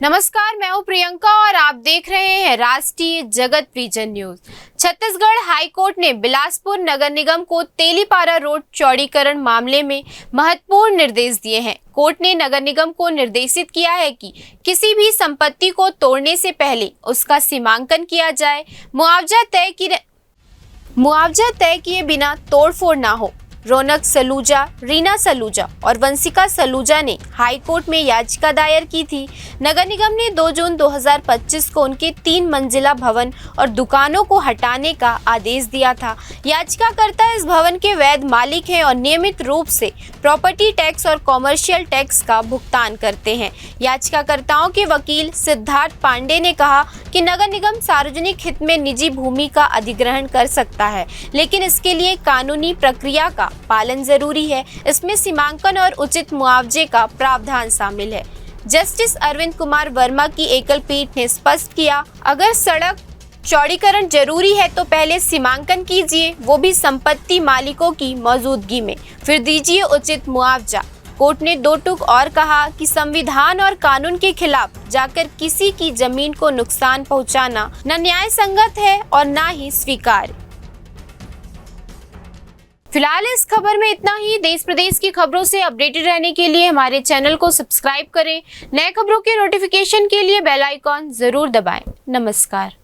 नमस्कार, मैं हूं प्रियंका और आप देख रहे हैं राष्ट्रीय जगत prison news. Chhattisgarh high court ने बिलासपुर नगर निगम को तेलीपारा रोड चौड़ीकरण मामले में महत्वपूर्ण निर्देश दिए हैं। कोर्ट ने नगर निगम को निर्देशित किया है कि किसी भी संपत्ति को तोड़ने से पहले उसका सीमांकन किया जाए, मुआवजा तय किए बिना तोड़फोड़ ना हो। रौनक सलूजा, रीना सलूजा और वंशिका सलूजा ने हाई कोर्ट में याचिका दायर की थी। नगर निगम ने 2 जून 2025 को उनके 3 मंजिला भवन और दुकानों को हटाने का आदेश दिया था। याचिकाकर्ता इस भवन के वैध मालिक हैं और नियमित रूप से प्रॉपर्टी टैक्स और कॉमर्शियल टैक्स का भुगतान करते हैं। याचिकाकर्ताओं के वकील सिद्धार्थ पांडे ने कहा कि नगर निगम सार्वजनिक हित में निजी भूमि का अधिग्रहण कर सकता है, लेकिन इसके लिए कानूनी प्रक्रिया का पालन जरूरी है। इसमें सीमांकन और उचित मुआवजे का प्रावधान शामिल है। जस्टिस अरविंद कुमार वर्मा की एकल पीठ ने स्पष्ट किया, अगर सड़क चौड़ीकरण जरूरी है तो पहले सीमांकन कीजिए, वो भी संपत्ति मालिकों की मौजूदगी में, फिर दीजिए उचित मुआवजा। कोर्ट ने 2 टूक और कहा कि संविधान और कानून के खिलाफ जाकर किसी की जमीन को नुकसान पहुंचाना न न्याय संगत है और न ही स्वीकार्य। फिलहाल इस खबर में इतना ही। देश प्रदेश की खबरों से अपडेटेड रहने के लिए हमारे चैनल को सब्सक्राइब करें। नए खबरों के नोटिफिकेशन के लिए बेल आइकॉन जरूर दबाएं। नमस्कार।